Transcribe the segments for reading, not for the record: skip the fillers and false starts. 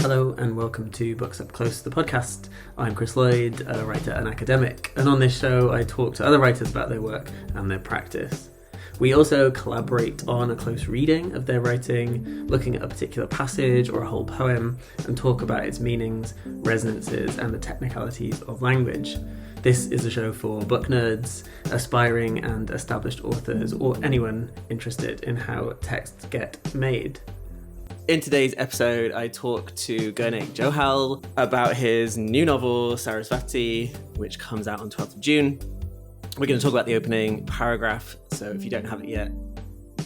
Hello and welcome to Books Up Close, the podcast. I'm Chris Lloyd, a writer and academic, and on this show I talk to other writers about their work and their practice. We also collaborate on a close reading of their writing, looking at a particular passage or a whole poem, and talk about its meanings, resonances, and the technicalities of language. This is a show for book nerds, aspiring and established authors, or anyone interested in how texts get made. In today's episode, I talk to Gurnaik Johal about his new novel, Saraswati, which comes out on 12th of June. We're going to talk about the opening paragraph, so if you don't have it yet,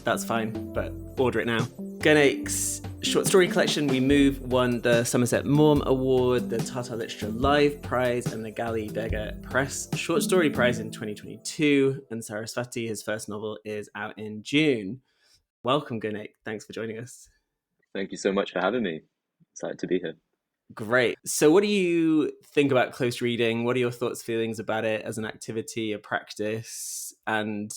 that's fine, but order it now. Gurnaik's short story collection, We Move, won the Somerset Maugham Award, the Tata Literature Live Prize, and the Galley, Beggar Press Short Story Prize in 2022, and Saraswati, his first novel, is out in June. Welcome, Gurnaik. Thanks for joining us. Thank you so much for having me. Excited to be here. Great. So what do you think about close reading? What are your thoughts, feelings about it as an activity, a practice? And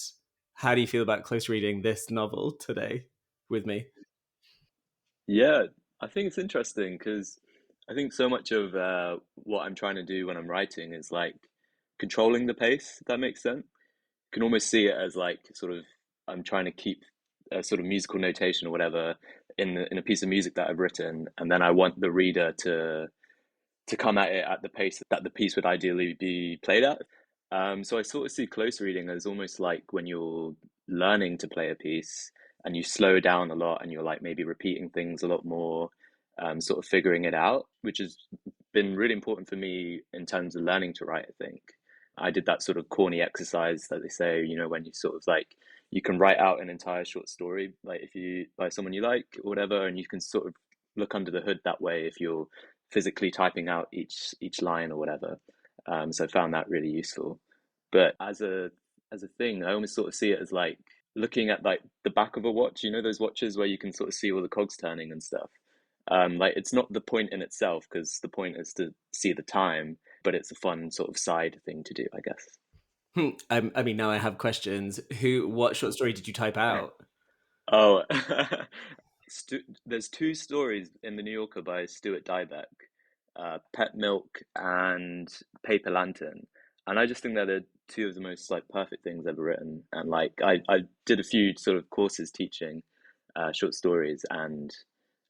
how do you feel about close reading this novel today with me? Yeah, I think it's interesting because I think so much of what I'm trying to do when I'm writing is like controlling the pace, if that makes sense. You can almost see it as like sort of I'm trying to keep a sort of musical notation or whatever in a piece of music that I've written, and then I want the reader to come at it at the pace that the piece would ideally be played at. So I sort of see close reading as almost like when you're learning to play a piece and you slow down a lot and you're like maybe repeating things a lot more, sort of figuring it out, which has been really important for me in terms of learning to write, I think. I did that sort of corny exercise that they say, you know, when you sort of like, you can write out an entire short story, like if you by someone you like or whatever, and you can sort of look under the hood that way if you're physically typing out each line or whatever. So I found that really useful. But as a thing, I almost sort of see it as like looking at like the back of a watch, you know, those watches where you can sort of see all the cogs turning and stuff. Like it's not the point in itself because the point is to see the time, but it's a fun sort of side thing to do, I guess. I mean, now I have questions. What short story did you type out? Oh, there's two stories in the New Yorker by Stuart Dybek, Pet Milk and Paper Lantern, and I just think that they're two of the most like perfect things ever written. And like I did a few sort of courses teaching short stories, and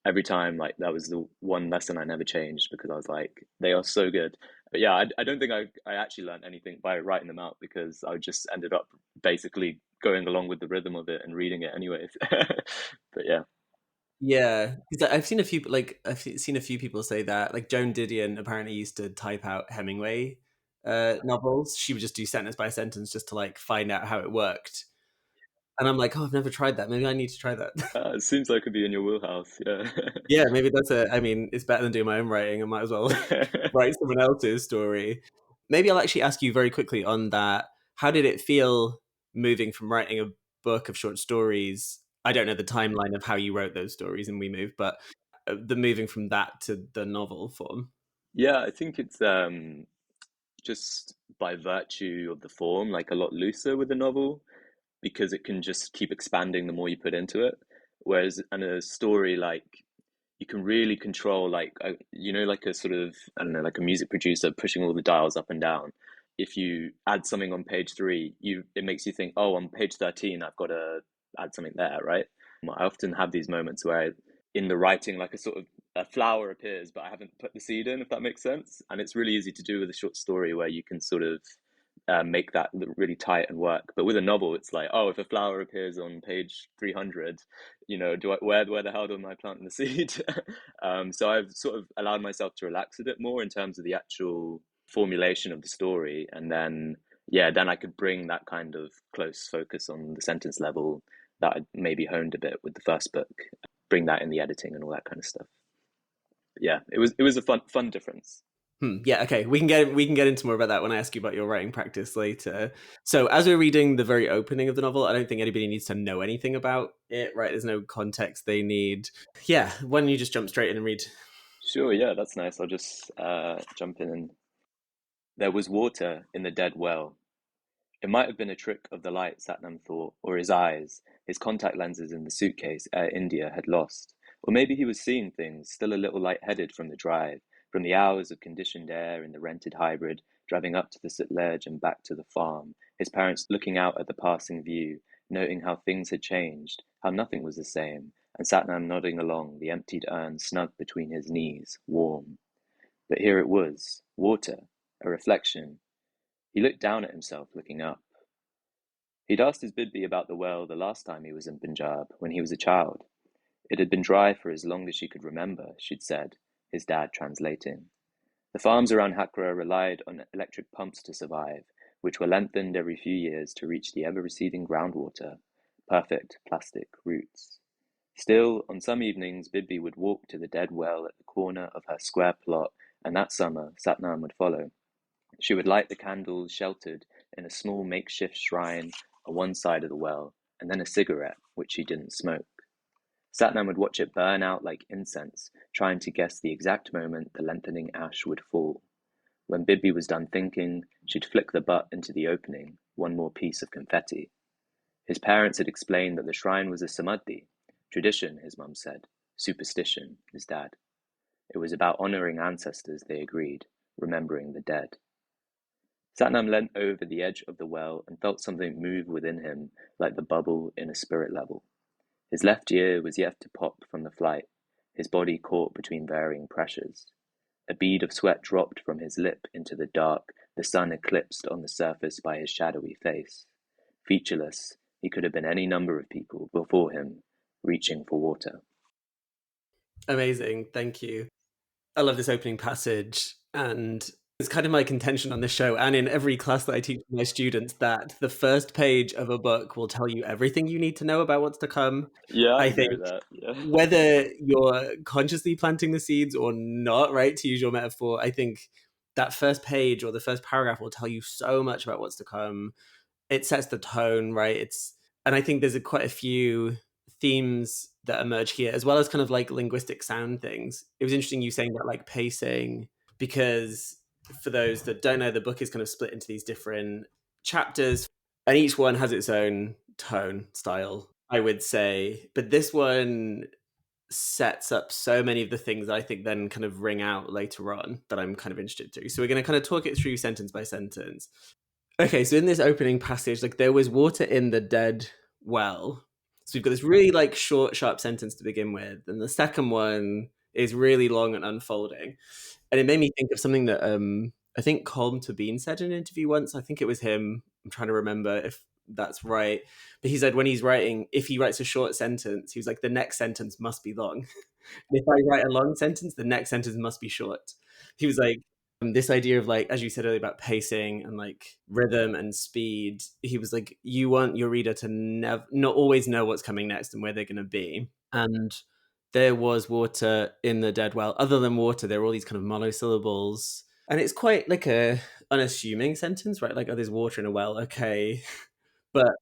every time like that was the one lesson I never changed because I was like they are so good. But yeah, I don't think I actually learned anything by writing them out because I just ended up basically going along with the rhythm of it and reading it anyways. But yeah. Yeah, because I've seen a few people say that. Like Joan Didion apparently used to type out Hemingway novels. She would just do sentence by sentence just to like find out how it worked. And I'm like, oh, I've never tried that. Maybe I need to try that. It seems like it could be in your wheelhouse, yeah. Yeah, maybe I mean, it's better than doing my own writing. I might as well write someone else's story. Maybe I'll actually ask you very quickly on that. How did it feel moving from writing a book of short stories? I don't know the timeline of how you wrote those stories in We Move, but the moving from that to the novel form. Yeah, I think it's just by virtue of the form, like a lot looser with the novel because it can just keep expanding the more you put into it. Whereas in a story, like you can really control, like you know, like a sort of I don't know, like a music producer pushing all the dials up and down. If you add something on page three, it makes you think, oh, on page 13, I've got to add something there, right? I often have these moments where in the writing, like a sort of a flower appears, but I haven't put the seed in, if that makes sense. And it's really easy to do with a short story where you can sort of make that really tight and work. But with a novel, it's like, oh, if a flower appears on page 300, you know, where the hell do I plant the seed? So I've sort of allowed myself to relax a bit more in terms of the actual formulation of the story, and then then I could bring that kind of close focus on the sentence level that I maybe honed a bit with the first book, bring that in the editing and all that kind of stuff. But yeah, it was a fun difference. Yeah, okay. We can get into more about that when I ask you about your writing practice later. So as we're reading the very opening of the novel, I don't think anybody needs to know anything about it, right? There's no context they need. Yeah, why don't you just jump straight in and read? Sure, yeah, that's nice. I'll just jump in. And there was water in the dead well. It might have been a trick of the light, Satnam thought, or his eyes, his contact lenses in the suitcase Air India had lost, Or maybe he was seeing things, still a little light-headed from the drive, from the hours of conditioned air in the rented hybrid, driving up to the Sutlej and back to the farm, his parents looking out at the passing view, noting how things had changed, how nothing was the same, and Satnam nodding along, the emptied urn snug between his knees, warm. But here it was, water, a reflection. He looked down at himself, looking up. He'd asked his Bidby about the well the last time he was in Punjab, when he was a child. It had been dry for as long as she could remember, she'd said, his dad translating. The farms around Hakra relied on electric pumps to survive, which were lengthened every few years to reach the ever-receding groundwater, perfect plastic roots. Still, on some evenings, Bidby would walk to the dead well at the corner of her square plot, and that summer, Satnam would follow. She would light the candles sheltered in a small makeshift shrine on one side of the well, and then a cigarette, which she didn't smoke. Satnam would watch it burn out like incense, trying to guess the exact moment the lengthening ash would fall. When Bibby was done thinking, she'd flick the butt into the opening, one more piece of confetti. His parents had explained that the shrine was a samadhi. Tradition, his mum said. Superstition, his dad. It was about honouring ancestors, they agreed, remembering the dead. Satnam leant over the edge of the well and felt something move within him, like the bubble in a spirit level. His left ear was yet to pop from the flight, his body caught between varying pressures. A bead of sweat dropped from his lip into the dark, the sun eclipsed on the surface by his shadowy face. Featureless, he could have been any number of people before him, reaching for water. Amazing, thank you. I love this opening passage, and it's kind of my contention on this show and in every class that I teach my students that the first page of a book will tell you everything you need to know about what's to come. Yeah, I I agree think with that. Yeah. whether you're consciously planting the seeds or not, right, to use your metaphor, I think that first page or the first paragraph will tell you so much about what's to come. It sets the tone, right? And I think there's quite a few themes that emerge here, as well as kind of like linguistic sound things. It was interesting you saying that, like, pacing, because for those that don't know, the book is kind of split into these different chapters, and each one has its own tone style, I would say. But this one sets up so many of the things that I think then kind of ring out later on that I'm kind of interested to. So we're going to kind of talk it through sentence by sentence. Okay, so in this opening passage, like, there was water in the dead well. So we've got this really like short, sharp sentence to begin with, and the second one is really long and unfolding. And it made me think of something that I think Colm Tabine said in an interview once. I think it was him. I'm trying to remember if that's right. But he said when he's writing, if he writes a short sentence, he was like, the next sentence must be long. And if I write a long sentence, the next sentence must be short. He was like, this idea of, like, as you said earlier, about pacing and like rhythm and speed. He was like, you want your reader to not always know what's coming next and where they're going to be. And there was water in the dead well. Other than water, there are all these kind of monosyllables, and it's quite like a unassuming sentence, right? Like, oh, there's water in a well, okay. But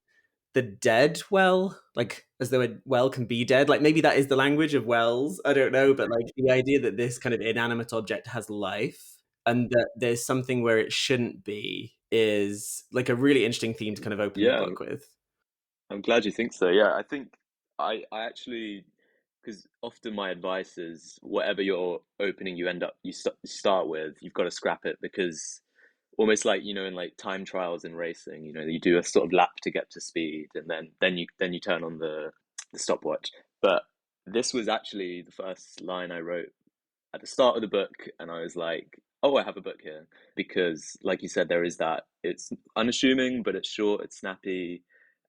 the dead well, like, as though a well can be dead, like maybe that is the language of wells, I don't know. But like the idea that this kind of inanimate object has life and that there's something where it shouldn't be is like a really interesting theme to kind of open the Yeah, book with. I'm glad you think so. Yeah, I think I actually, because often my advice is whatever you're opening, you start with, you've got to scrap it because almost like, in like time trials in racing, you do a sort of lap to get to speed, and then you turn on the stopwatch. But this was actually the first line I wrote at the start of the book, and I was like, oh, I have a book here. Because, like you said, there is that. It's unassuming, but it's short, it's snappy,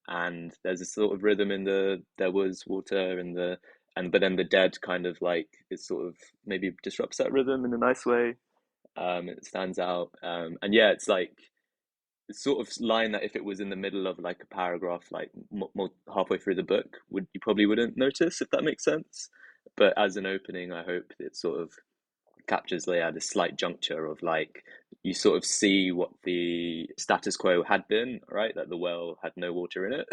and there's a sort of rhythm in there was water and but then the dead kind of like it sort of maybe disrupts that rhythm in a nice way. It stands out. And yeah, it's like it's sort of line that if it was in the middle of like a paragraph, like more halfway through the book, you probably wouldn't notice, if that makes sense. But as an opening, I hope it sort of captures this slight juncture of like you sort of see what the status quo had been, right? That the well had no water in it,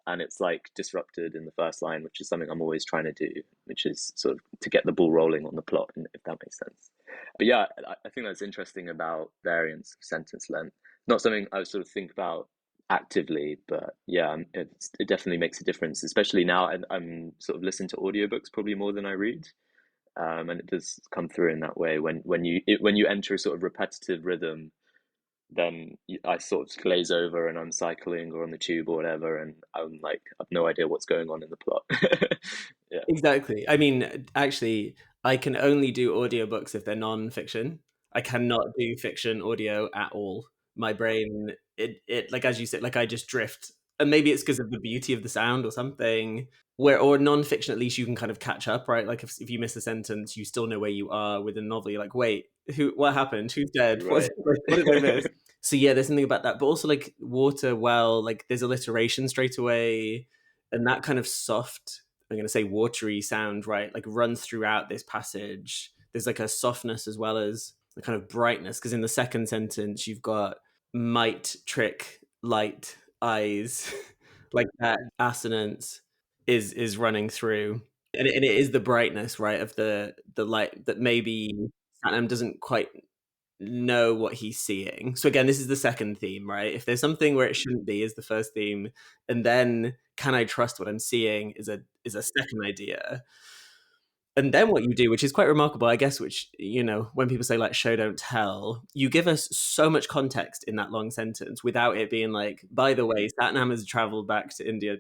and it's like disrupted in the first line, which is something I'm always trying to do, which is sort of to get the ball rolling on the plot, if that makes sense. But yeah, I think that's interesting about variance of sentence length. Not something I would sort of think about actively, but yeah, it definitely makes a difference, especially now. I'm sort of listening to audiobooks probably more than I read, and it does come through in that way when you enter a sort of repetitive rhythm. Then I sort of glaze over and I'm cycling or on the tube or whatever, and I'm like, I've no idea what's going on in the plot. Yeah, Exactly. I mean, actually, I can only do audiobooks if they're non-fiction. I cannot do fiction audio at all. My brain, it like as you said, like I just drift. And maybe it's because of the beauty of the sound or something. Where or non-fiction, at least you can kind of catch up, right? Like if you miss a sentence, you still know where you are. With a novel, you're like, wait, what happened? Who's dead? right. What did I miss? So yeah, there's something about that. But also like water, well, like there's alliteration straight away, and that kind of soft, I'm going to say watery sound, right? Like runs throughout this passage. There's like a softness as well as the kind of brightness. Because in the second sentence, you've got might, trick, light, eyes, like that assonance is running through, and it is the brightness, right, of the light that maybe Satnam doesn't quite know what he's seeing. So again, this is the second theme, right? If there's something where it shouldn't be, is the first theme, and then can I trust what I'm seeing is a second idea. And then what you do, which is quite remarkable, I guess, which, when people say like show don't tell, you give us so much context in that long sentence without it being like, by the way, Satnam has traveled back to India,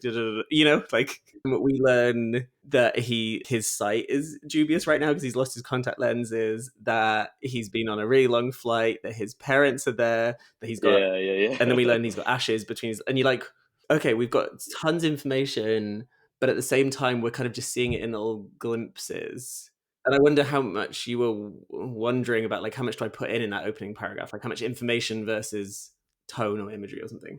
like we learn that his sight is dubious right now because he's lost his contact lenses, that he's been on a really long flight, that his parents are there, that he's got, Yeah, yeah, and then we yeah. learn he's got ashes between his, and you're like, okay, we've got tons of information, but at the same time, we're kind of just seeing it in little glimpses. And I wonder how much you were wondering about, like, how much do I put in that opening paragraph? Like, how much information versus tone or imagery or something?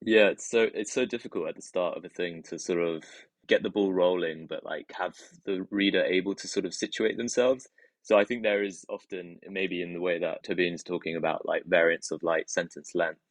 Yeah, it's so difficult at the start of a thing to sort of get the ball rolling, but like have the reader able to sort of situate themselves. So I think there is often, maybe in the way that Tobin's talking about, like variance of like sentence length,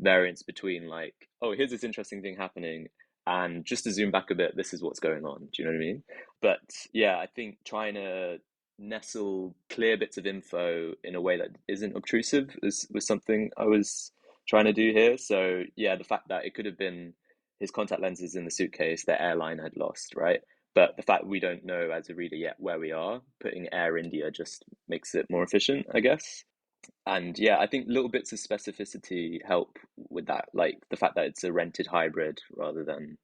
variance between like, oh, here's this interesting thing happening, and just to zoom back a bit, this is what's going on. Do you know what I mean? But yeah, I think trying to nestle clear bits of info in a way that isn't obtrusive was something I was trying to do here. So yeah, the fact that it could have been his contact lenses in the suitcase the airline had lost, right? But the fact we don't know as a reader yet where we are, putting Air India just makes it more efficient, I guess. And yeah, I think little bits of specificity help with that, like the fact that it's a rented hybrid rather than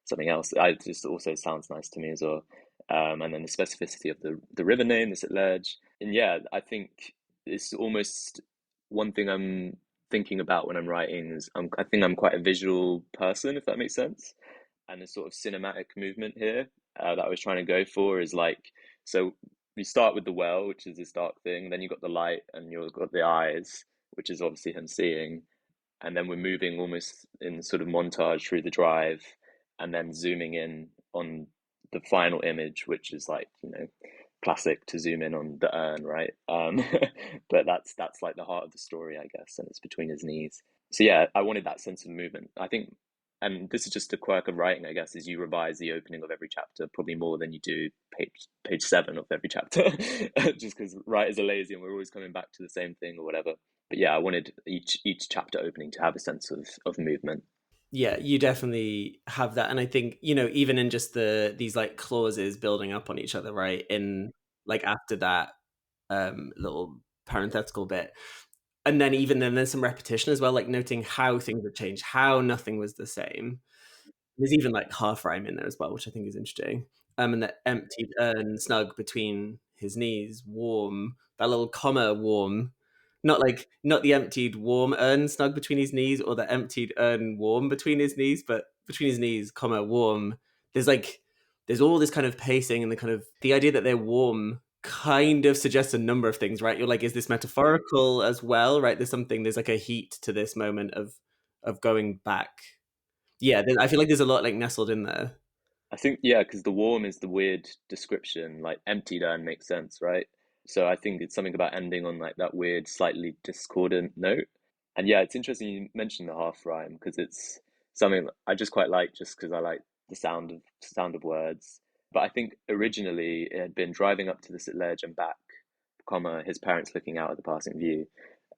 something else. I just also sounds nice to me as well. And then the specificity of the river name, the ledge. And yeah, I think it's almost one thing I'm thinking about when I'm writing is I think I'm quite a visual person, if that makes sense. And the sort of cinematic movement here that I was trying to go for is like, so we start with the well, which is this dark thing, then you've got the light and you've got the eyes, which is obviously him seeing, and then we're moving almost in sort of montage through the drive, and then zooming in on the final image, which is like, classic to zoom in on the urn, right? But that's like the heart of the story, I guess, and it's between his knees. So yeah, I wanted that sense of movement. I think, and this is just a quirk of writing, I guess, is you revise the opening of every chapter probably more than you do page 7 of every chapter, just because writers are lazy and we're always coming back to the same thing or whatever. But yeah, I wanted each chapter opening to have a sense of movement. Yeah, you definitely have that. And I think, even in just these like clauses building up on each other, right? In like after that little parenthetical bit. And then even then there's some repetition as well, like noting how things have changed, how nothing was the same. There's even like half rhyme in there as well, which I think is interesting. And that emptied urn snug between his knees, warm, that little comma warm. Not the emptied warm urn snug between his knees or the emptied urn warm between his knees, but between his knees, comma, warm. There's all this kind of pacing and the idea that they're warm kind of suggests a number of things, right? You're like, is this metaphorical as well, right? There's like a heat to this moment of going back. Yeah, I feel like there's a lot like nestled in there. I think, yeah, because the warm is the weird description, like emptied urn makes sense, right? So I think it's something about ending on like that weird, slightly discordant note. And yeah, it's interesting you mentioned the half rhyme because it's something I just quite like, just because I like the sound of words. But I think originally it had been driving up to the ledge and back, comma, his parents looking out at the passing view.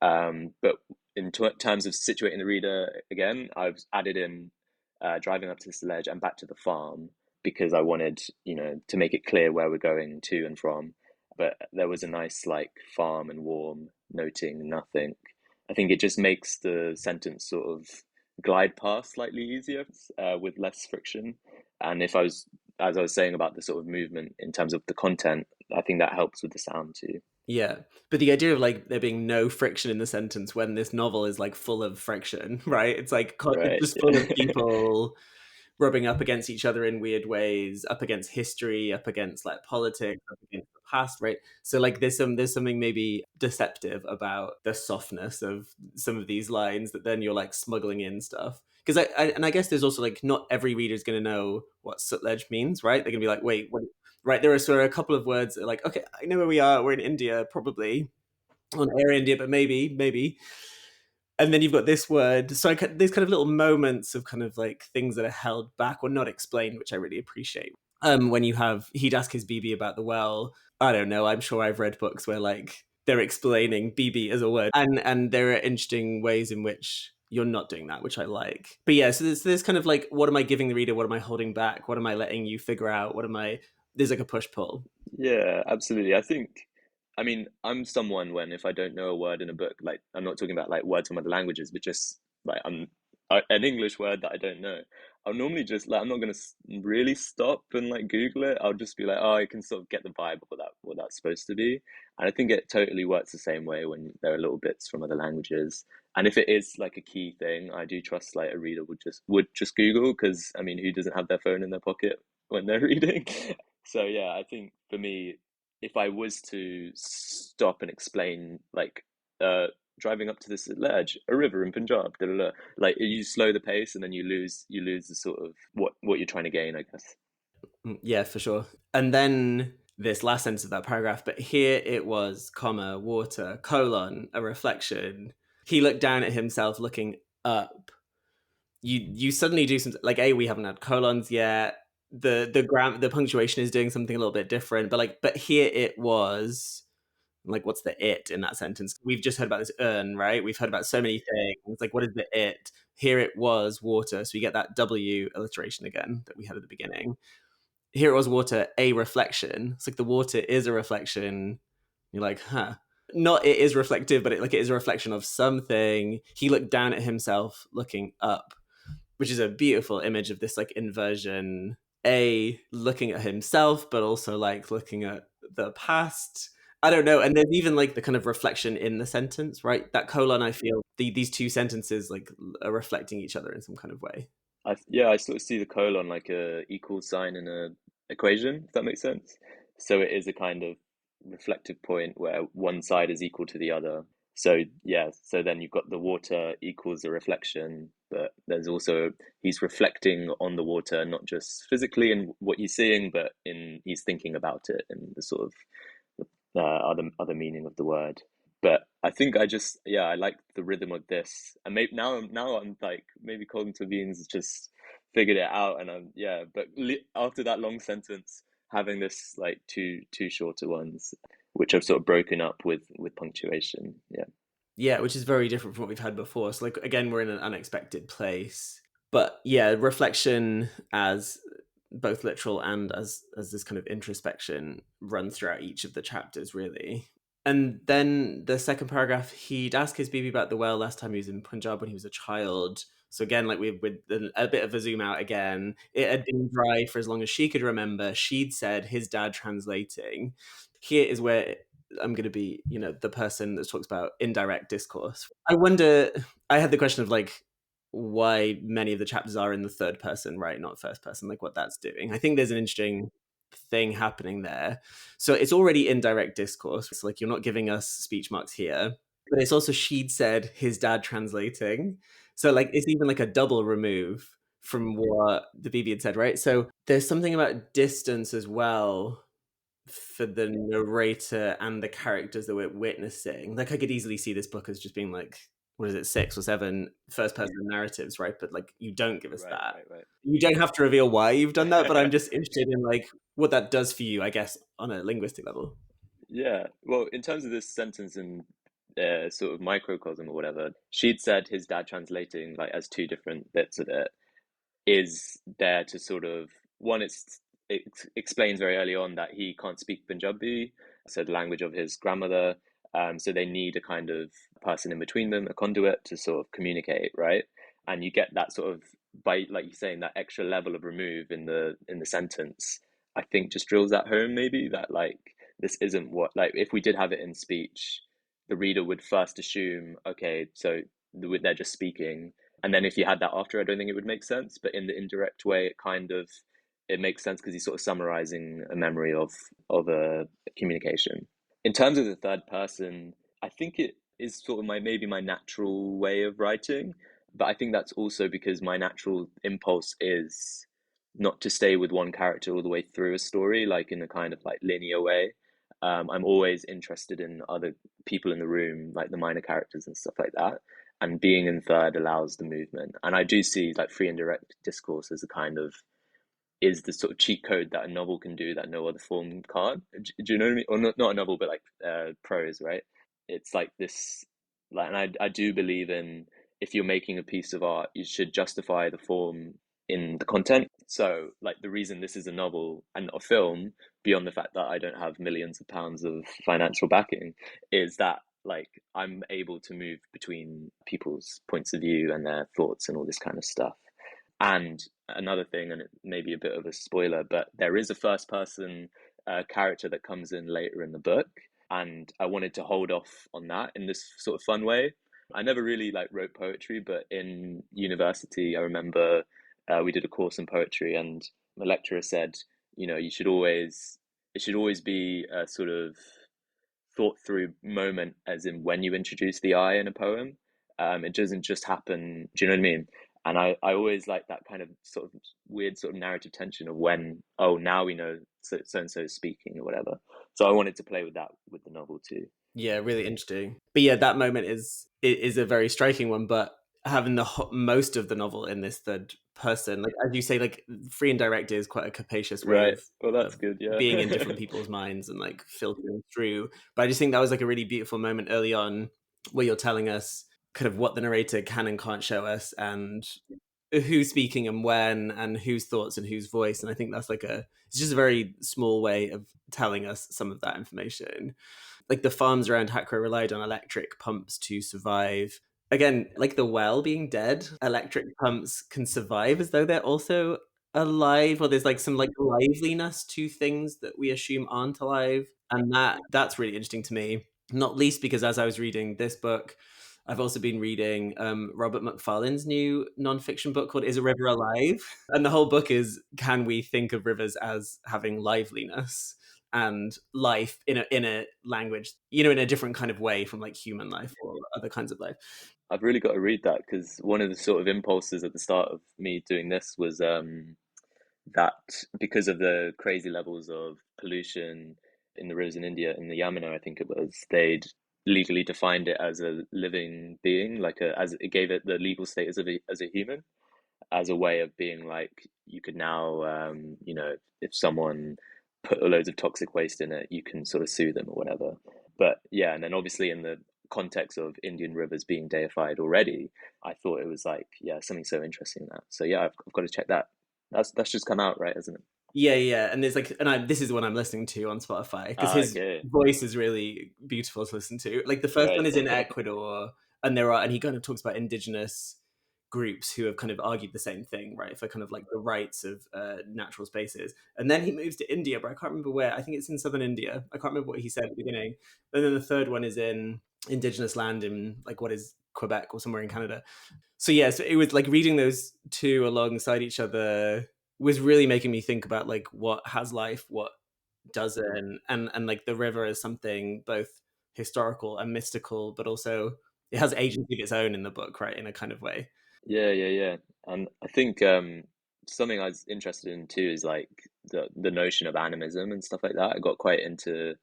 But in terms of situating the reader again, I've added in driving up to the sledge and back to the farm because I wanted, to make it clear where we're going to and from. But there was a nice like farm and warm noting nothing. I think it just makes the sentence sort of glide past slightly easier with less friction. And if I was, as I was saying about the sort of movement in terms of the content, I think that helps with the sound too. Yeah. But the idea of like there being no friction in the sentence when this novel is like full of friction, right? It's like it's Right. just full of people rubbing up against each other in weird ways, up against history, up against like politics, up against the past, right? So like there's something maybe deceptive about the softness of some of these lines that then you're like smuggling in stuff. Because I guess there's also like not every reader is going to know what Sutlej means, right? They're going to be like, wait, what? Right? There are sort of a couple of words that are like, okay, I know where we are. We're in India, probably on Air India, but maybe. And then you've got this word. So there's kind of little moments of kind of like things that are held back or not explained, which I really appreciate. When you have, he'd ask his BB about the well. I don't know. I'm sure I've read books where like they're explaining BB as a word, and there are interesting ways in which you're not doing that, which I like. But yeah, so there's kind of like, what am I giving the reader? What am I holding back? What am I letting you figure out? What am I? There's like a push pull. Yeah, absolutely. I mean, I'm someone when if I don't know a word in a book, like I'm not talking about like words from other languages, but just like an English word that I don't know. I'll normally just like I'm not gonna really stop and like Google it. I'll just be like, oh, I can sort of get the vibe of what that's supposed to be. And I think it totally works the same way when there are little bits from other languages. And if it is like a key thing, I do trust like a reader would just Google because I mean, who doesn't have their phone in their pocket when they're reading? So yeah, I think for me, if I was to stop and explain, like, driving up to this ledge, a river in Punjab, da, da, da, like you slow the pace and then you lose the sort of what you're trying to gain, I guess. Yeah, for sure. And then this last sentence of that paragraph, but here it was, comma, water, colon, a reflection. He looked down at himself looking up. You suddenly do some like we haven't had colons yet. The punctuation is doing something a little bit different, but here it was, like what's the it in that sentence? We've just heard about this urn, right? We've heard about so many things. Like what is the it? Here it was water. So you get that W alliteration again that we had at the beginning. Here it was water, a reflection. It's like the water is a reflection. You're like, huh. Not it is reflective, but it is a reflection of something. He looked down at himself looking up, which is a beautiful image of this like inversion. A looking at himself, but also like looking at the past. I don't know. And there's even like the kind of reflection in the sentence, right? That colon, I feel these two sentences like are reflecting each other in some kind of way. Yeah, I sort of see the colon like a equal sign in a equation, if that makes sense. So it is a kind of reflective point where one side is equal to the other. So yeah, so then you've got the water equals the reflection, but there's also he's reflecting on the water, not just physically in what he's seeing, but in he's thinking about it and the sort of other meaning of the word. But I think I like the rhythm of this, and maybe now I'm like maybe Cognitive Beans just figured it out, and but after that long sentence, having this like two shorter ones, which I've sort of broken up with punctuation. Yeah. Yeah, which is very different from what we've had before. So like again, we're in an unexpected place. But yeah, reflection as both literal and as this kind of introspection runs throughout each of the chapters, really. And then the second paragraph, he'd ask his BB about the well last time he was in Punjab when he was a child. So again, like with a bit of a zoom out again, it had been dry for as long as she could remember. She'd said his dad translating. Here is where I'm going to be, the person that talks about indirect discourse. I wonder, I had the question of like, why many of the chapters are in the third person, right? Not first person, like what that's doing. I think there's an interesting thing happening there. So it's already indirect discourse. It's like you're not giving us speech marks here, but it's also she'd said his dad translating. So like it's even like a double remove from what the BB had said, right? So there's something about distance as well for the narrator and the characters that we're witnessing. Like I could easily see this book as just being like, what is it, 6 or 7 first person narratives, right? But like you don't give us Right, that. right, right. You don't have to reveal why you've done that, but I'm just interested in like what that does for you, I guess, on a linguistic level. Yeah. Well, in terms of this sentence in sort of microcosm or whatever. She'd said his dad translating like as two different bits of it is there to sort of one. It explains very early on that he can't speak Punjabi, so the language of his grandmother. So they need a kind of person in between them, a conduit to sort of communicate, right? And you get that sort of by like you saying that extra level of remove in the sentence. I think just drills that home maybe that like this isn't what like if we did have it in speech, the reader would first assume okay, so they're just speaking, and then if you had that after, I don't think it would make sense. But in the indirect way, it makes sense because he's sort of summarizing a memory of a communication. In terms of the third person, I think it is sort of my maybe my natural way of writing, but I think that's also because my natural impulse is not to stay with one character all the way through a story, like in a kind of like linear way. I'm always interested in other people in the room, like the minor characters and stuff like that. And being in third allows the movement. And I do see like free and direct discourse as a kind of is the sort of cheat code that a novel can do that no other form can't. Do you know what I mean? Or not a novel, but like prose, right? It's like this, like, and I do believe in if you're making a piece of art, you should justify the form in the content. So, like, the reason this is a novel and not a film, beyond the fact that I don't have millions of pounds of financial backing, is that like I'm able to move between people's points of view and their thoughts and all this kind of stuff. And another thing, and it may be a bit of a spoiler, but there is a first person character that comes in later in the book. And I wanted to hold off on that in this sort of fun way. I never really like wrote poetry, but in university, I remember we did a course in poetry, and my lecturer said, you know, it should always be a sort of thought through moment, as in when you introduce the I in a poem. It doesn't just happen. Do you know what I mean? And I always like that kind of sort of weird sort of narrative tension of when, oh, now we know so and so is speaking or whatever. So I wanted to play with that with the novel too. Yeah, really interesting. But yeah, that moment is a very striking one. But having most of the novel in this third person, like as you say, like free and direct is quite a capacious way Right. Well, that's of good. Yeah. being in different people's minds and like filtering through. But I just think that was like a really beautiful moment early on where you're telling us kind of what the narrator can and can't show us and who's speaking and when and whose thoughts and whose voice. And I think that's like it's just a very small way of telling us some of that information. Like the farms around Hakra relied on electric pumps to survive. Again, like the well being dead, electric pumps can survive as though they're also alive, or there's like some like liveliness to things that we assume aren't alive. And that's really interesting to me, not least because as I was reading this book, I've also been reading Robert McFarlane's new nonfiction book called Is a River Alive? And the whole book is, can we think of rivers as having liveliness and life in a language, you know, in a different kind of way from like human life or other kinds of life? I've really got to read that because one of the sort of impulses at the start of me doing this was that because of the crazy levels of pollution in the rivers in India, in the Yamuna, I think it was, they'd legally defined it as a living being, like as it gave it the legal status of as a human, as a way of being like you could now, you know, if someone put loads of toxic waste in it, you can sort of sue them or whatever. But yeah, and then obviously in the context of Indian rivers being deified already, I thought it was like yeah something so interesting in that. So yeah, I've got to check that. That's just come out, right, isn't it? Yeah, and there's like, this is the one I'm listening to on Spotify because Ah, his okay. voice is really beautiful to listen to. Like the first Right. one is in Ecuador, and he kind of talks about indigenous groups who have kind of argued the same thing, right, for kind of like the rights of natural spaces. And then he moves to India, but I can't remember where. I think it's in southern India. I can't remember what he said at the beginning. And then the third one is in indigenous land in like what is Quebec or somewhere in Canada. So yeah, so it was like reading those two alongside each other was really making me think about like what has life, what doesn't, and like the river is something both historical and mystical, but also it has agency of its own in the book, right, in a kind of way. Yeah. And I think something I was interested in too is like the notion of animism and stuff like that. I got quite into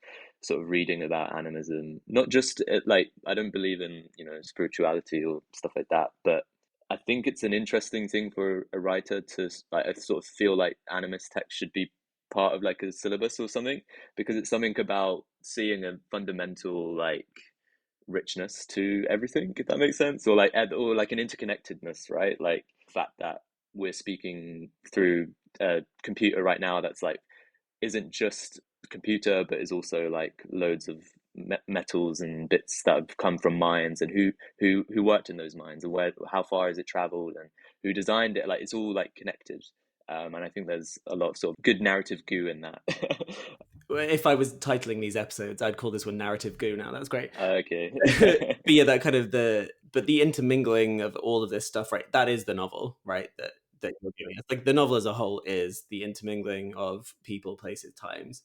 sort of reading about animism, not just like I don't believe in, you know, spirituality or stuff like that, but I think it's an interesting thing for a writer to like I sort of feel like animist text should be part of like a syllabus or something because it's something about seeing a fundamental like richness to everything, if that makes sense, or like an interconnectedness, right? Like the fact that we're speaking through a computer right now that's like isn't just computer, but is also like loads of metals and bits that have come from mines, and who worked in those mines, and where how far has it traveled, and who designed it. Like it's all like connected, and I think there's a lot of sort of good narrative goo in that. If I was titling these episodes, I'd call this one Narrative Goo now. That's great. Okay. But yeah, that kind of the intermingling of all of this stuff, right? That is the novel, right? That you're giving us. Like the novel as a whole is the intermingling of people, places, times.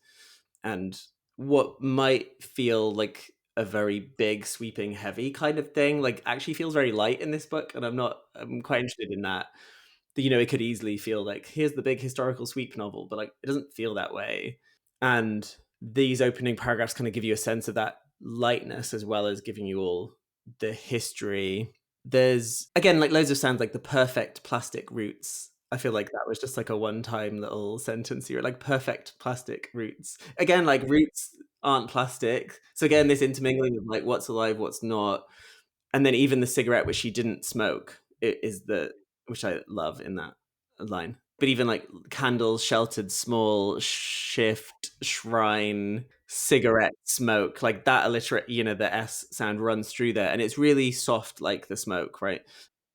And what might feel like a very big, sweeping, heavy kind of thing, like actually feels very light in this book. And I'm quite interested in that. You know, it could easily feel like here's the big historical sweep novel, but like it doesn't feel that way. And these opening paragraphs kind of give you a sense of that lightness as well as giving you all the history. There's again like loads of sounds like the perfect plastic roots. I feel like that was just like a one-time little sentence here, like perfect plastic roots. Again, like roots aren't plastic. So again, this intermingling of like what's alive, what's not. And then even the cigarette which she didn't smoke is the which I love in that line. But even like candles, sheltered, small, shift, shrine, cigarette, smoke, like that alliterate, you know, the S sound runs through there, and it's really soft like the smoke, right?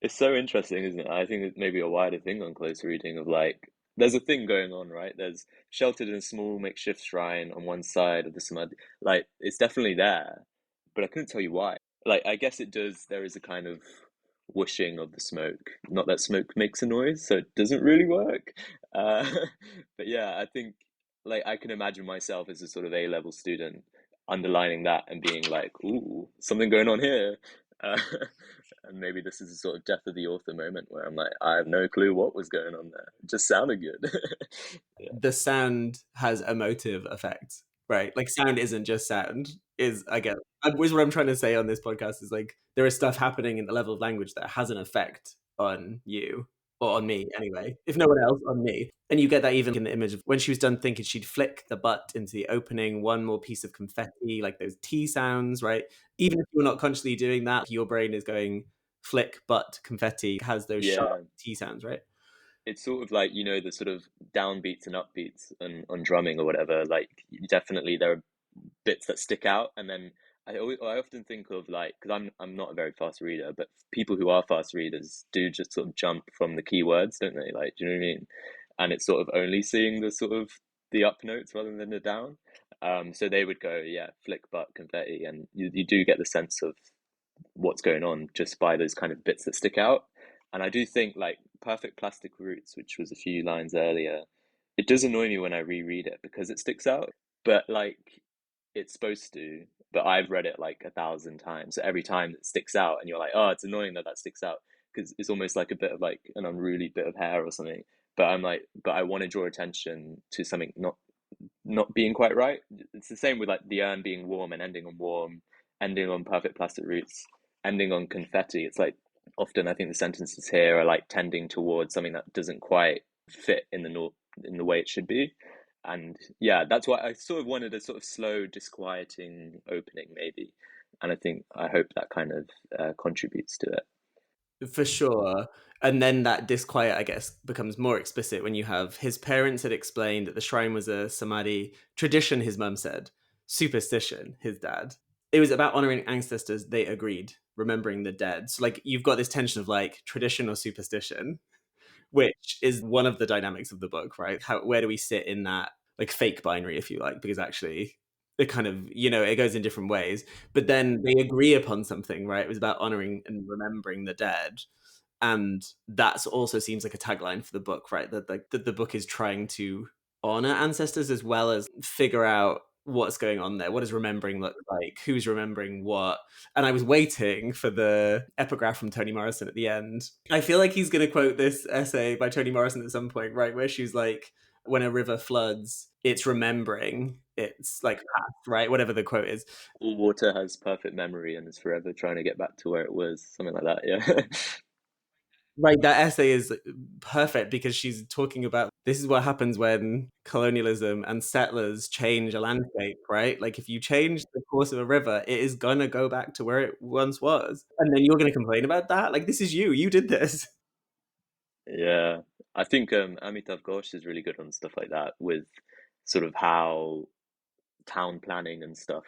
It's so interesting, isn't it? I think it's maybe a wider thing on close reading of like there's a thing going on, right? There's sheltered in a small makeshift shrine on one side of the samadhi. Like it's definitely there, but I couldn't tell you why. Like I guess it does. There is a kind of whooshing of the smoke. Not that smoke makes a noise, so it doesn't really work. Uh, but yeah, I think like I can imagine myself as a sort of A-level student underlining that and being like, "Ooh, something going on here." Uh, and maybe this is a sort of death of the author moment where I'm like, I have no clue what was going on there. It just sounded good. Yeah. The sound has emotive effects, right? Like sound isn't just sound. Is I get was what I'm trying to say on this podcast is like there is stuff happening in the level of language that has an effect on you or on me anyway. If no one else, on me. And you get that even in the image of when she was done thinking, she'd flick the butt into the opening, one more piece of confetti, like those T sounds, right? Even if you're not consciously doing that, your brain is going flick butt confetti has those sharp Yeah. T sounds, right? It's sort of like, the sort of downbeats and upbeats on drumming or whatever. Like, definitely there are bits that stick out. And then I often think of like, because I'm not a very fast reader, but people who are fast readers do just sort of jump from the keywords, don't they? Like, do you know what I mean? And it's sort of only seeing the sort of the up notes rather than the down. So they would go, yeah, flick butt confetti, and you do get the sense of what's going on just by those kind of bits that stick out. And I do think like Perfect Plastic Roots, which was a few lines earlier, it does annoy me when I reread it because it sticks out. But like it's supposed to. But I've read it like 1,000 times. So every time it sticks out, and you're like, oh, it's annoying that that sticks out because it's almost like a bit of like an unruly bit of hair or something. But I'm like, but I want to draw attention to something not being quite right. It's the same with like the urn being warm and ending on warm, ending on perfect plastic roots, ending on confetti. It's like often I think the sentences here are like tending towards something that doesn't quite fit in the way it should be. And yeah, that's why I sort of wanted a sort of slow, disquieting opening, maybe. And I hope that kind of contributes to it. For sure. And then that disquiet, I guess, becomes more explicit when you have his parents had explained that the shrine was a samadhi tradition, his mum said, superstition, his dad. It was about honoring ancestors, they agreed, remembering the dead. So, like, you've got this tension of like tradition or superstition, which is one of the dynamics of the book, right? Where do we sit in that like fake binary, if you like, because actually it kind of, it goes in different ways. But then they agree upon something, right? It was about honoring and remembering the dead. And that also seems like a tagline for the book, right? That the book is trying to honor ancestors as well as figure out what's going on there. What does remembering look like? Who's remembering what? And I was waiting for the epigraph from Toni Morrison at the end. I feel like he's going to quote this essay by Toni Morrison at some point, right? Where she's like, when a river floods, it's remembering, it's like past, right? Whatever the quote is. All water has perfect memory and is forever trying to get back to where it was, something like that. Yeah. Right, that essay is perfect because she's talking about this is what happens when colonialism and settlers change a landscape, right? Like if you change the course of a river, it is gonna go back to where it once was. And then you're gonna complain about that? Like this is you. You did this. Yeah, I think Amitav Ghosh is really good on stuff like that with sort of how town planning and stuff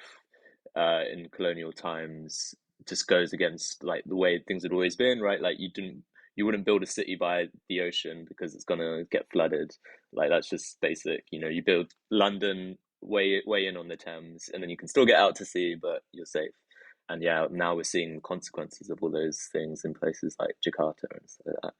in colonial times just goes against like the way things had always been, right? Like you wouldn't build a city by the ocean because it's gonna get flooded. Like that's just basic. You know, you build London way in on the Thames, and then you can still get out to sea, but you're safe. And yeah, now we're seeing the consequences of all those things in places like Jakarta and stuff like that.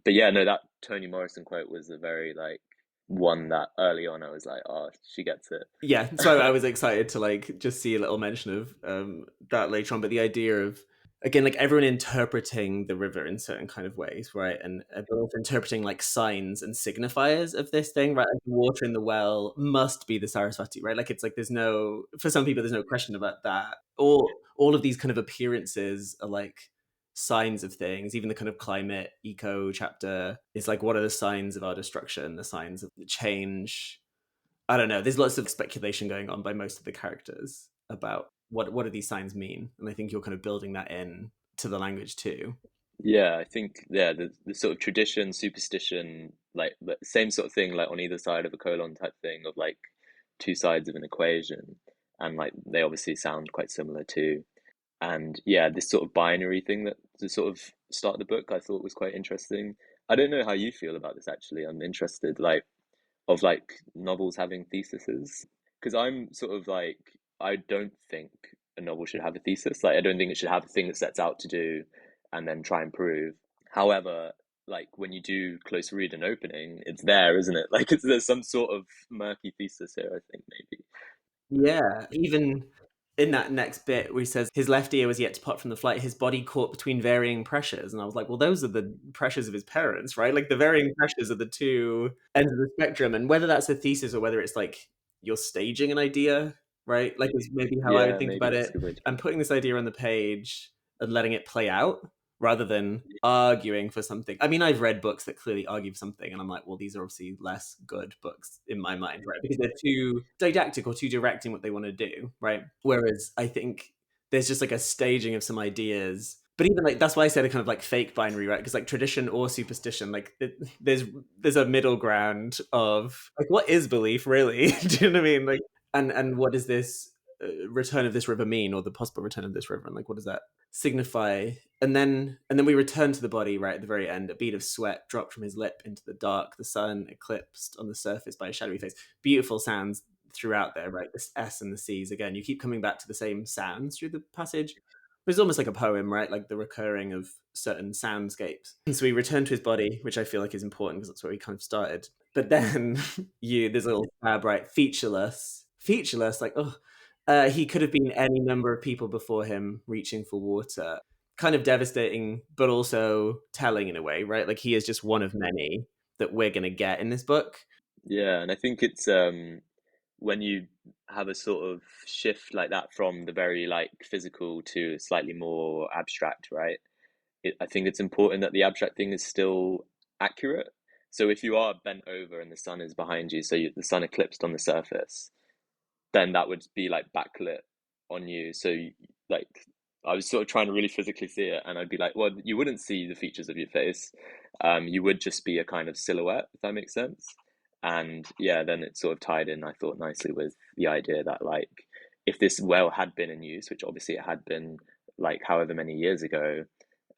But yeah, no, that Toni Morrison quote was a very like one that early on I was like, oh, she gets it. Yeah, so I was excited to like just see a little mention of that later on, but the idea of again like everyone interpreting the river in certain kind of ways, right? And but also interpreting like signs and signifiers of this thing, right? Like the water in the well must be the Saraswati, right? Like it's like there's no for some people there's no question about that. All of these kind of appearances are like signs of things. Even the kind of climate eco chapter is like what are the signs of our destruction, the signs of change. I don't know. There's lots of speculation going on by most of the characters about what do these signs mean, and I think you're kind of building that in to the language too. Yeah, I think yeah, the sort of tradition, superstition, like the same sort of thing, like on either side of a colon type thing of like two sides of an equation, and like they obviously sound quite similar too. And yeah, this sort of binary thing that to sort of start the book, I thought was quite interesting. I don't know how you feel about this actually. I'm interested, like of like novels having theses because I'm sort of like I don't think a novel should have a thesis. Like I don't think it should have a thing that sets out to do and then try and prove. However, like when you do close read and opening, it's there, isn't it? Like there's some sort of murky thesis here. I think maybe. Yeah, even in that next bit where he says his left ear was yet to part from the flight, his body caught between varying pressures, and I was like, well, those are the pressures of his parents, right? Like the varying pressures of the two ends of the spectrum, and whether that's a thesis or whether it's like you're staging an idea, right? Like is maybe how I would Yeah, think maybe about that's a it. good way to put I'm it. putting this idea on the page and letting it play out rather than arguing for something. I mean, I've read books that clearly argue for something, and I'm like, well, these are obviously less good books in my mind, right? Because they're too didactic or too direct in what they want to do, right? Whereas I think there's just like a staging of some ideas. But even like that's why I said a kind of like fake binary, right? Because like tradition or superstition, like there's a middle ground of like what is belief really? Do you know what I mean? Like and what does this return of this river mean, or the possible return of this river, and like what does that signify? And then we return to the body right at the very end. A bead of sweat dropped from his lip into the dark, the sun eclipsed on the surface by a shadowy face. Beautiful sounds throughout there, right? This S and the C's again. You keep coming back to the same sounds through the passage. It's almost like a poem, right? Like the recurring of certain soundscapes. And so we return to his body, which I feel like is important because that's where we kind of started. But then there's a little tab, right? Featureless, like, oh, he could have been any number of people before him reaching for water. Kind of devastating, but also telling in a way, right? Like he is just one of many that we're going to get in this book. Yeah, and I think it's when you have a sort of shift like that from the very like physical to slightly more abstract, right? I think it's important that the abstract thing is still accurate. So if you are bent over and the sun is behind you, so the sun eclipsed on the surface, then that would be like backlit on you. So like I was sort of trying to really physically see it, and I'd be like, well, you wouldn't see the features of your face. You would just be a kind of silhouette, if that makes sense. And yeah, then it sort of tied in, I thought, nicely with the idea that like if this well had been in use, which obviously it had been like however many years ago,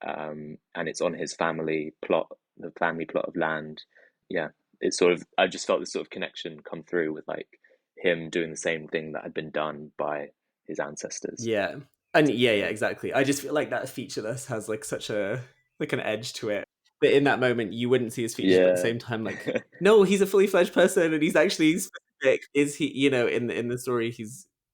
and it's on his family plot, the family plot of land. Yeah, it's sort of I just felt this sort of connection come through with like him doing the same thing that had been done by his ancestors. Yeah. And yeah, exactly. I just feel like that featureless has like such a like an edge to it. But in that moment you wouldn't see his features, but at the Yeah, same time, like, no, he's a fully fledged person and he's actually specific. Is he, in the story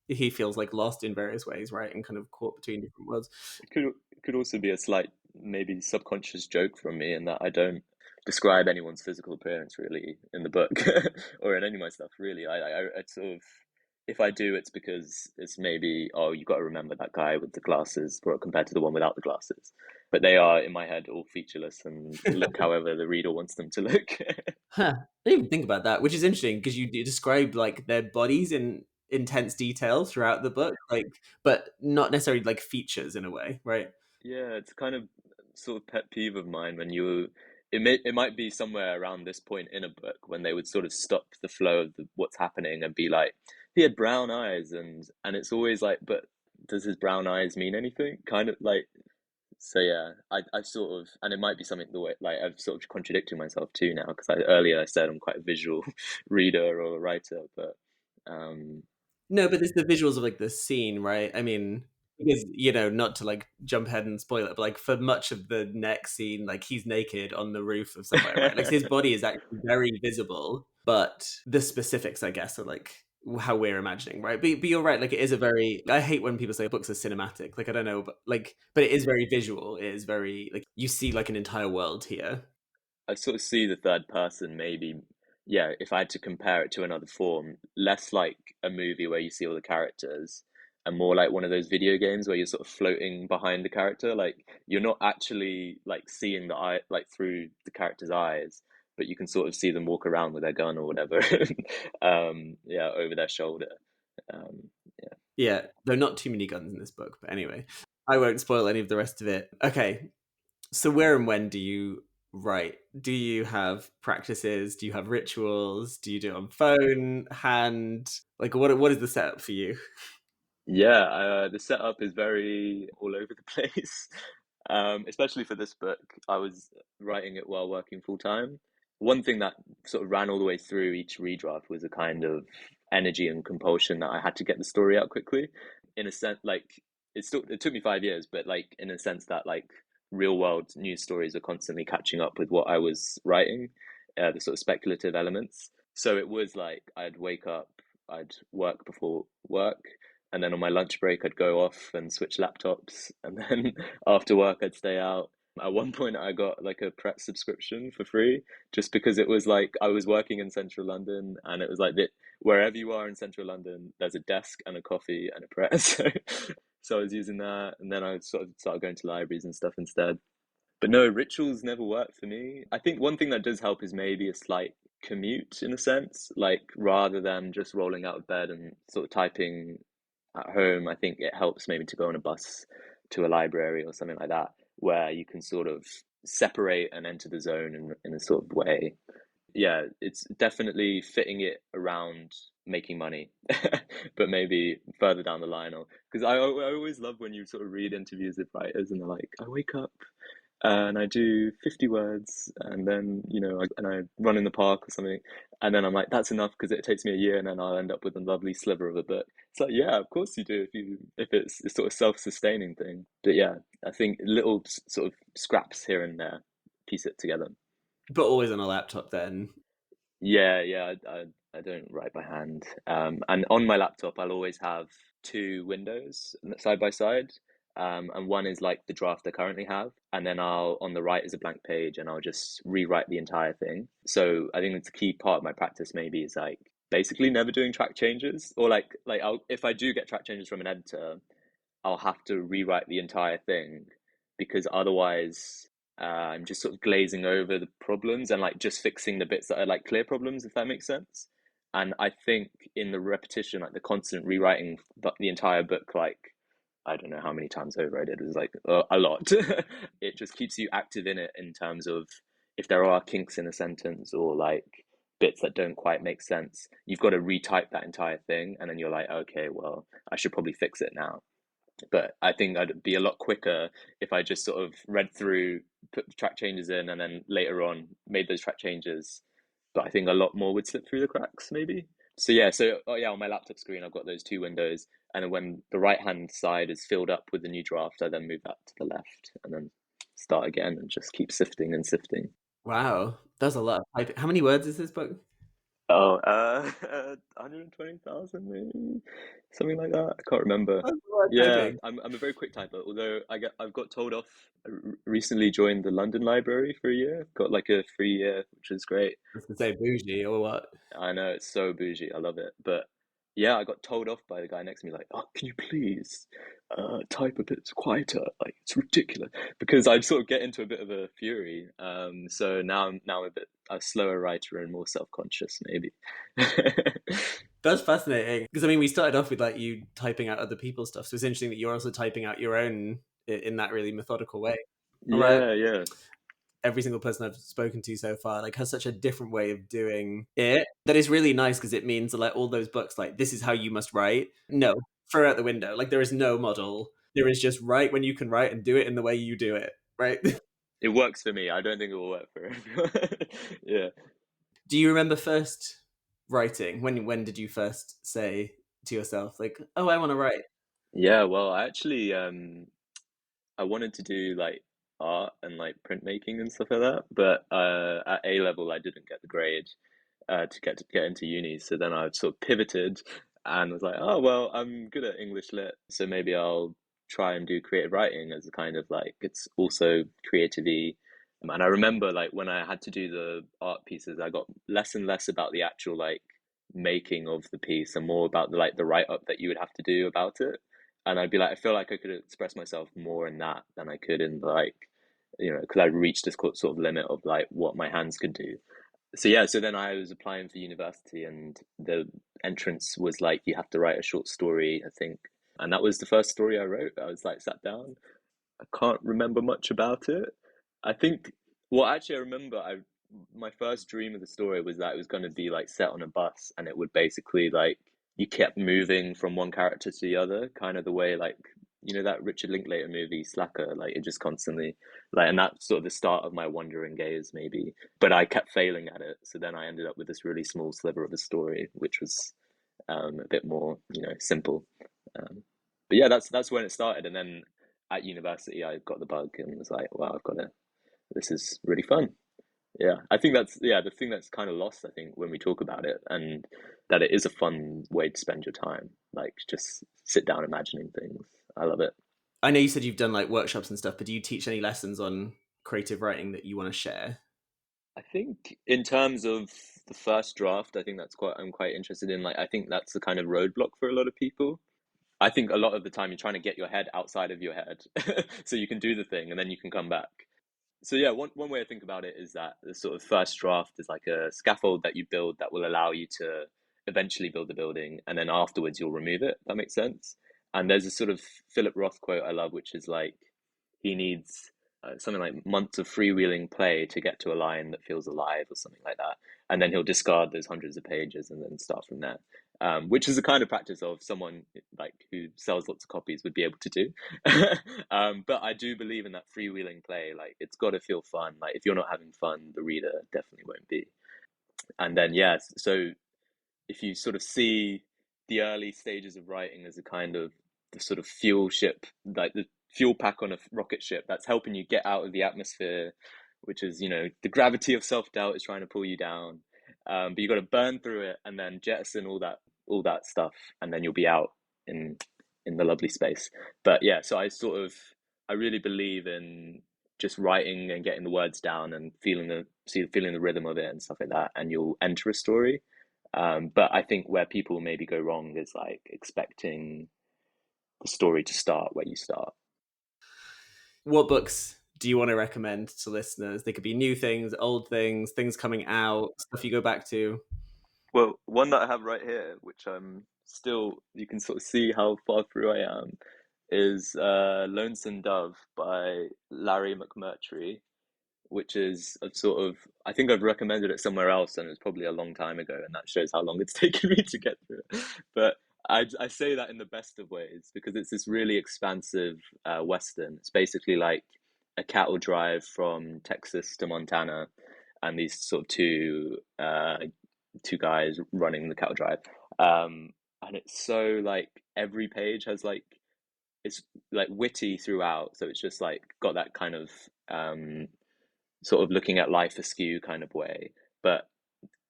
he feels like lost in various ways, right? And kind of caught between different worlds. it could also be a slight maybe subconscious joke from me in that I don't describe anyone's physical appearance really in the book or in any of my stuff really. I sort of if I do, it's because it's maybe, oh, you got to remember that guy with the glasses for compared to the one without the glasses. But they are in my head all featureless and look however the reader wants them to look. Huh. I didn't even think about that, which is interesting because you describe like their bodies in intense detail throughout the book, like, but not necessarily like features in a way, right? Yeah, it's kind of sort of pet peeve of mine when it might be somewhere around this point in a book when they would sort of stop the flow of what's happening and be like, he had brown eyes, and it's always like, but does his brown eyes mean anything? Kind of like, so yeah, I sort of, and it might be something the way like I've sort of contradicting myself too now because earlier I said I'm quite a visual reader or a writer, but um No, but it's the visuals of like the scene, right? I mean, because not to like jump ahead and spoil it, but like for much of the next scene, like he's naked on the roof of somewhere, right? Like his body is actually very visible, but the specifics, I guess, are like how we're imagining, right? But you're right, like it is a very. I hate when people say books are cinematic. Like I don't know, but it is very visual. It is very like you see like an entire world here. I sort of see the third person maybe, yeah, if I had to compare it to another form, less like a movie where you see all the characters and more like one of those video games where you're sort of floating behind the character. Like you're not actually like seeing the eye like through the character's eyes, but you can sort of see them walk around with their gun or whatever, yeah, over their shoulder. Yeah. Yeah, though not too many guns in this book, but anyway, I won't spoil any of the rest of it. Okay, so where and when do you write? Do you have practices? Do you have rituals? Do you do it on phone, hand? Like what is the setup for you? Yeah, the setup is very all over the place. Especially for this book, I was writing it while working full time. One thing that sort of ran all the way through each redraft was a kind of energy and compulsion that I had to get the story out quickly. In a sense, like it took me 5 years, but like in a sense that like real world news stories are constantly catching up with what I was writing, the sort of speculative elements. So it was like I'd wake up, I'd work before work, and then on my lunch break I'd go off and switch laptops, and then after work I'd stay out. At one point I got like a press subscription for free just because it was like I was working in central London and it was like that wherever you are in central London there's a desk and a coffee and a press. So I was using that, and then I sort of started going to libraries and stuff instead. But no, rituals never work for me. I think one thing that does help is maybe a slight commute in a sense, like rather than just rolling out of bed and sort of typing at home, I think it helps maybe to go on a bus to a library or something like that, where you can sort of separate and enter the zone in a sort of way. Yeah, it's definitely fitting it around making money, but maybe further down the line. Or because I always love when you sort of read interviews with writers and they're like, I wake up and I do 50 words and then and I run in the park or something, and then I'm like that's enough because it takes me a year and then I'll end up with a lovely sliver of a book. It's like yeah, of course you do if it's a sort of self-sustaining thing. But yeah, I think little sort of scraps here and there piece it together. But always on a laptop then. Yeah, I don't write by hand. And on my laptop, I'll always have two windows side by side. And one is like the draft I currently have, and then I'll on the right is a blank page, and I'll just rewrite the entire thing. So I think it's a key part of my practice. Maybe is like basically never doing track changes, or like I'll if I do get track changes from an editor, I'll have to rewrite the entire thing because otherwise I'm just sort of glazing over the problems and like just fixing the bits that are like clear problems, if that makes sense. And I think in the repetition, like the constant rewriting the entire book, like I don't know how many times over I did, it was like a lot. It just keeps you active in it in terms of if there are kinks in a sentence or like bits that don't quite make sense, you've got to retype that entire thing, and then you're like, okay, well, I should probably fix it now. But I think I'd be a lot quicker if I just sort of read through, put the track changes in, and then later on made those track changes. But I think a lot more would slip through the cracks, maybe. So yeah, oh yeah, on my laptop screen I've got those two windows, and then when the right hand side is filled up with the new draft, I then move that to the left, and then start again and just keep sifting and sifting. Wow, that's a lot. How many words is this book? Oh, 120,000 maybe, something like that. I can't remember. That's a lot of Yeah, typing. I'm a very quick typer. Although I've got told off. Recently joined the London Library for a year. Got like a free year, which is great. I was gonna say bougie or what? I know it's so bougie. I love it. But yeah, I got told off by the guy next to me, like, "Oh, can you please type a bit quieter? Like, it's ridiculous." Because I'd sort of get into a bit of a fury. So now I'm a bit a slower writer and more self-conscious, maybe. That's fascinating because I mean, we started off with like you typing out other people's stuff, so it's interesting that you're also typing out your own in that really methodical way. All right, Yeah, yeah, every single person I've spoken to so far like has such a different way of doing it that is really nice because it means that, like all those books like this is how you must write. No, throw out the window. Like there is no model. There is just write when you can write and do it in the way you do it. Right. it works for me. I don't think it will work for everyone. Yeah. Do you remember first writing? When did you first say to yourself like, "Oh, I want to write"? Yeah, well, I wanted to do like art and like printmaking and stuff like that, but at A level I didn't get the grade to get into uni. So then I sort of pivoted and was like, oh well, I'm good at English lit, so maybe I'll try and do creative writing as a kind of like it's also creative-y. And I remember like when I had to do the art pieces, I got less and less about the actual like making of the piece and more about the like the write-up that you would have to do about it. And I'd be like, I feel like I could express myself more in that than I could in like, because I reached this sort of limit of like what my hands could do. So yeah, so then I was applying for university, and the entrance was like you have to write a short story, I think, and that was the first story I wrote. I was like sat down. I can't remember much about it. I think, well, actually, I remember my first dream of the story was that it was going to be like set on a bus, and it would basically like you kept moving from one character to the other, kind of the way like that Richard Linklater movie Slacker, like it just constantly like, and that's sort of the start of my wandering gaze, maybe. But I kept failing at it, so then I ended up with this really small sliver of a story, which was a bit more, simple. Um, but yeah, that's when it started, and then at university I got the bug and was like, wow, I've got it. This is really fun. Yeah, I think that's the thing that's kind of lost, I think, when we talk about it, and that it is a fun way to spend your time. Like just sit down imagining things. I love it. I know you said you've done like workshops and stuff, but do you teach any lessons on creative writing that you want to share? I think in terms of the first draft, I think that's quite I'm quite interested in. Like I think that's the kind of roadblock for a lot of people. I think a lot of the time you're trying to get your head outside of your head so you can do the thing and then you can come back. So yeah, one way I think about it is that the sort of first draft is like a scaffold that you build that will allow you to eventually build the building, and then afterwards you'll remove it. If that makes sense. And there's a sort of Philip Roth quote I love, which is like he needs something like months of freewheeling play to get to a line that feels alive, or something like that. And then he'll discard those hundreds of pages and then start from there. Which is the kind of practice of someone like who sells lots of copies would be able to do. But I do believe in that freewheeling play. Like it's got to feel fun. Like if you're not having fun, the reader definitely won't be. And then yes, so if you sort of see the early stages of writing as a kind of the sort of fuel ship, like the fuel pack on a rocket ship that's helping you get out of the atmosphere, which is, the gravity of self-doubt is trying to pull you down. But you got to burn through it and then jettison all that stuff, and then you'll be out in in the lovely space. But yeah, so I really believe in just writing and getting the words down and feeling the rhythm of it and stuff like that, and you'll enter a story. But I think where people maybe go wrong is like expecting the story to start where you start. What books do you want to recommend to listeners? They could be new things, old things, things coming out, stuff you go back to. Well, one that I have right here, which you can sort of see how far through I am, is Lonesome Dove by Larry McMurtry, which is a sort of, I think I've recommended it somewhere else and it was probably a long time ago, and that shows how long it's taken me to get through it. But I say that in the best of ways because it's this really expansive Western. It's basically like a cattle drive from Texas to Montana, and these sort of two guys running the cattle drive. And it's so like every page has like it's like witty throughout, so it's just like got that kind of sort of looking at life askew kind of way. But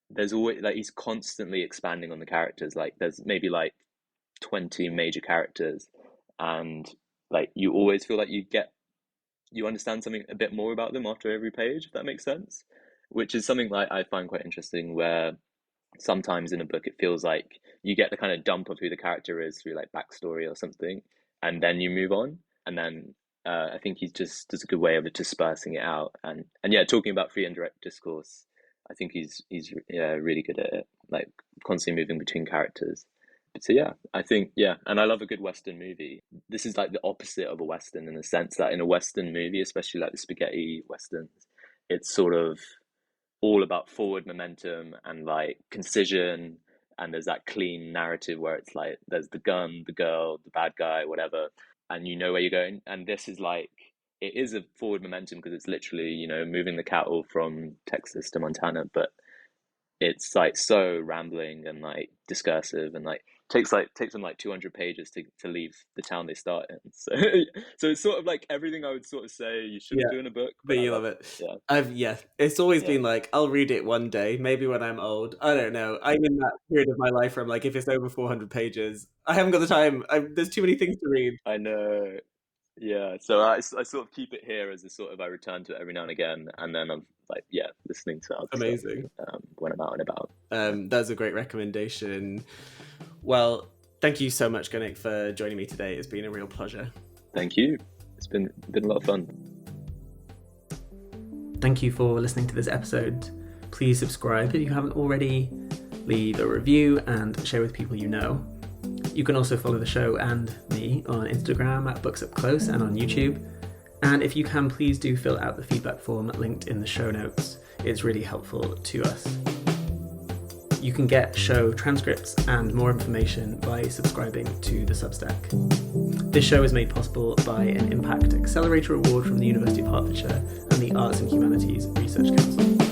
there's always like he's constantly expanding on the characters. Like there's maybe like 20 major characters, and like you always feel like you understand something a bit more about them after every page, if that makes sense. Which is something like I find quite interesting, where sometimes in a book it feels like you get the kind of dump of who the character is through like backstory or something, and then you move on, and then I think he just does a good way of dispersing it out, and yeah, talking about free and direct discourse. I think he's yeah, really good at it, like constantly moving between characters. So yeah, I think yeah, and I love a good Western movie. This is like the opposite of a Western in the sense that in a Western movie, especially like the spaghetti Westerns, it's sort of all about forward momentum and like concision, and there's that clean narrative where it's like there's the gun, the girl, the bad guy, whatever, and you know where you're going. And this is like it is a forward momentum because it's literally, you know, moving the cattle from Texas to Montana, but it's like so rambling and like discursive, and like takes them like 200 pages to leave the town they start in. So so it's sort of like everything I would sort of say you shouldn't Yeah, do in a book, but but I you love love it. it. Yeah, It's always yeah, been like, I'll read it one day, maybe when I'm old. I don't know. I'm in that period of my life where I'm like, if it's over 400 pages, I haven't got the time. There's too many things to read. I know. Yeah, so I sort of keep it here as a sort of I return to it every now and again, and then I'm like, yeah, listening to other stuff Amazing. when I'm out and about. That's a great recommendation. Well, thank you so much, Gurnaik, for joining me today. It's been a real pleasure. Thank you. It's been a lot of fun. Thank you for listening to this episode. Please subscribe if you haven't already, leave a review, and share with people you know. You can also follow the show and me on Instagram at Books Up Close and on YouTube. And if you can, please do fill out the feedback form linked in the show notes. It's really helpful to us. You can get show transcripts and more information by subscribing to the Substack. This show is made possible by an Impact Accelerator Award from the University of Hertfordshire and the Arts and Humanities Research Council.